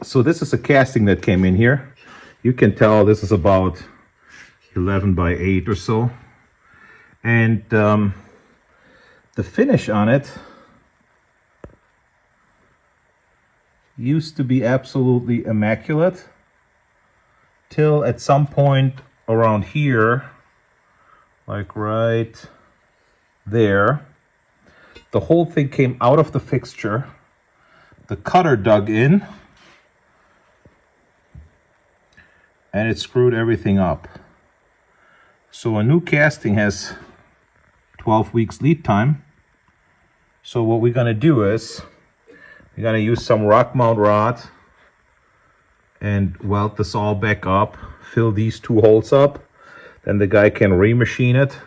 So this is a casting that came in here. You can tell this is about 11 by 8 or so. And the finish on it used to be absolutely immaculate till at some point around here, like right there, the whole thing came out of the fixture. The cutter dug in and it screwed everything up. So a new casting has 12 weeks lead time. So what we're gonna do is we're gonna use some rock mount rod and weld this all back up, fill these two holes up. Then the guy can remachine it,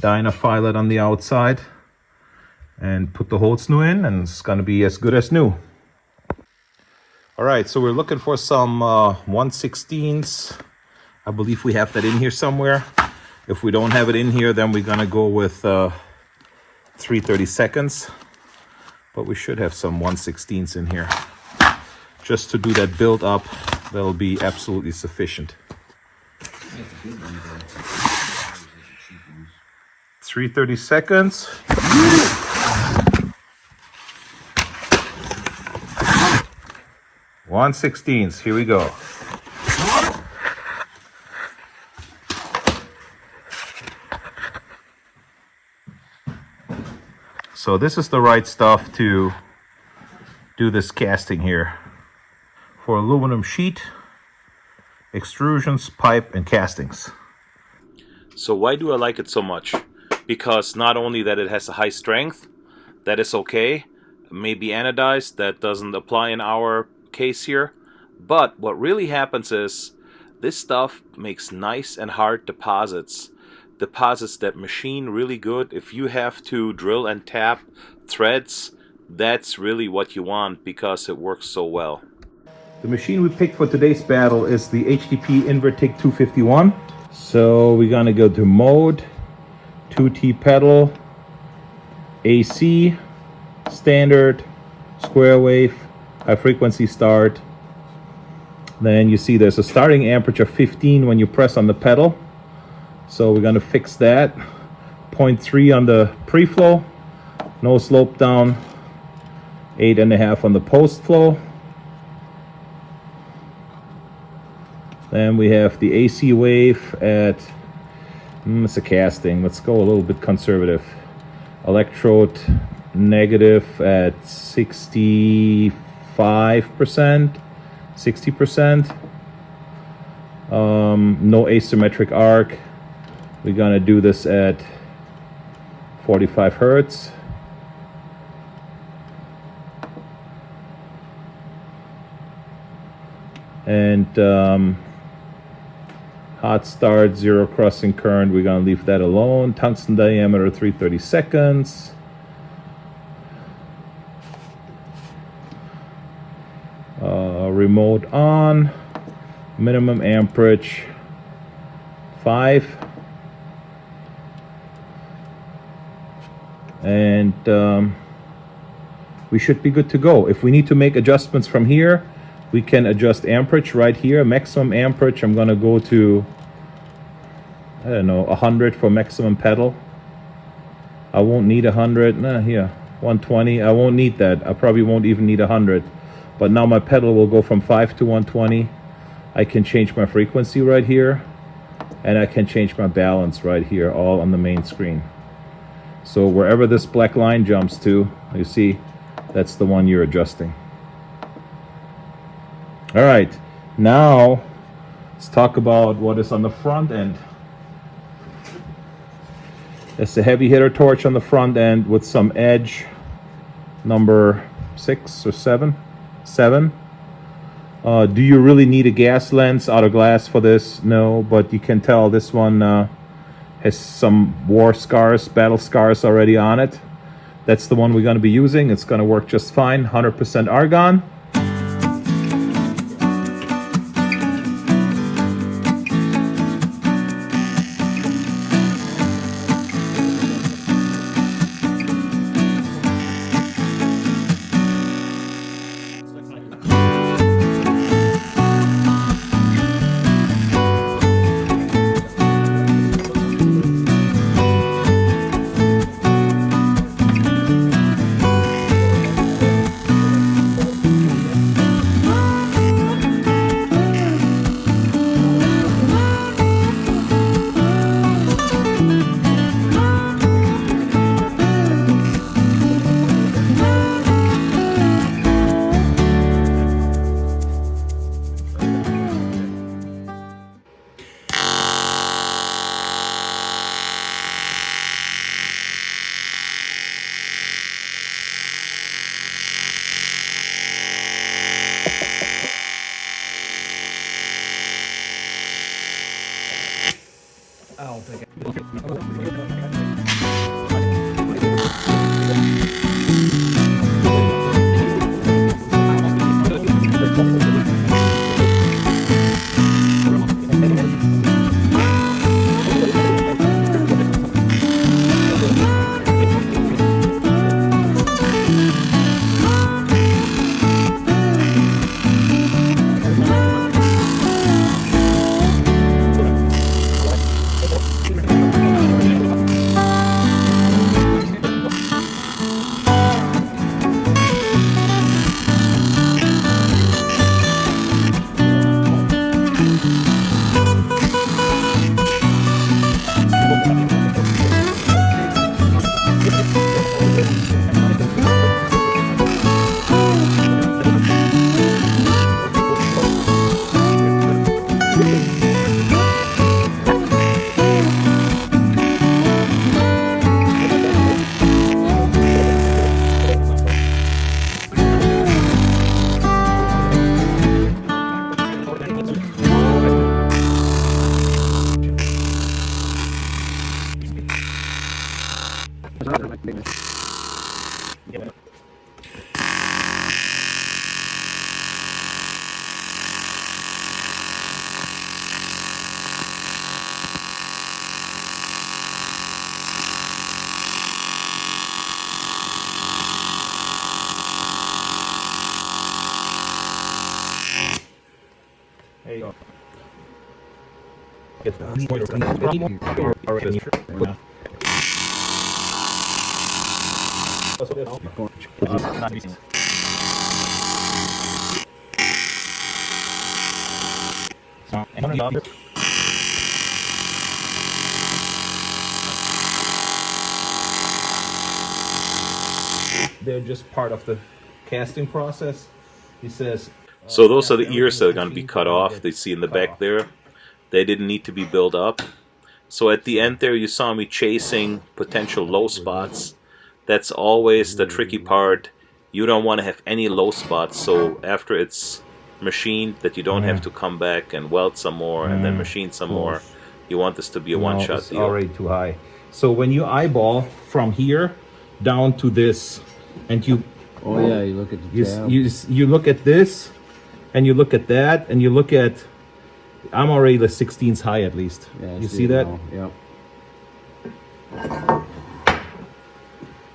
Dynafile it on the outside, and put the holes new in, and it's gonna be as good as new. All right, so we're looking for some 1/16. I believe we have that in here somewhere. If we don't have it in here, then we're gonna go with 3/32. But we should have some 1/16 in here. Just to do that build up, that'll be absolutely sufficient. 3/32. 1/16. Here we go. So this is the right stuff to do this casting here. For aluminum sheet, extrusions, pipe, and castings. So why do I like it so much? Because not only that it has a high strength, that is okay, maybe anodized, that doesn't apply in our case here, but what really happens is this stuff makes nice and hard deposits that machine really good. If you have to drill and tap threads, that's really what you want because it works so well. The machine we picked for today's battle is the HTP Invertig 251. So we're gonna go to mode, 2T pedal, AC, standard, square wave, high frequency start. Then you see there's a starting amperage of 15 when you press on the pedal. So we're gonna fix that. 0.3 on the pre-flow, no slope down, 8.5 on the post-flow. Then we have the AC wave at, it's a casting, let's go a little bit conservative. Electrode negative at 65%, 60%. No asymmetric arc. We're gonna do this at 45 Hertz. And hot start, zero crossing current, we're gonna leave that alone. Tungsten diameter, 3/32. Remote on, minimum amperage 5. And we should be good to go. If we need to make adjustments from here, we can adjust amperage right here. Maximum amperage, I'm gonna go to, I don't know, 100 for maximum pedal. I won't need 100, here, 120, I won't need that. I probably won't even need 100. But now my pedal will go from 5 to 120. I can change my frequency right here, and I can change my balance right here, all on the main screen. So wherever this black line jumps to, you see, that's the one you're adjusting. All right, now let's talk about what is on the front end. It's a heavy hitter torch on the front end with some edge, number 6 or 7. Do you really need a gas lens out of glass for this? No, but you can tell this one has some war scars, battle scars already on it. That's the one we're going to be using. It's going to work just fine, 100% argon. There you go. They're just part of the casting process. He says. So those are the ears that are going to be cut off. They see in the back there. They didn't need to be built up. So at the end there, you saw me chasing potential low spots. That's always the tricky part. You don't want to have any low spots. So after it's machined, that you don't have to come back and weld some more and then machine some more. You want this to be a one-shot deal. Already too high. So when you eyeball from here down to this, and you you look at the tab. you look at this, and you look at that, and you look at. I'm already the 16s high at least. Yeah, you see that? Yep.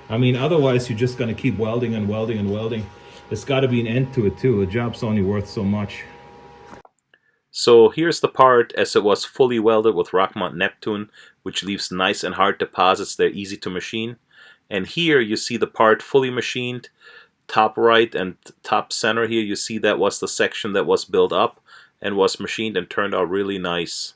I mean, otherwise you're just gonna keep welding and welding and welding. There's got to be an end to it too. A job's only worth so much. So here's the part as it was fully welded with Rockmont Neptune, which leaves nice and hard deposits. They're easy to machine. And here you see the part fully machined. Top right and top center here, you see that was the section that was built up and was machined and turned out really nice.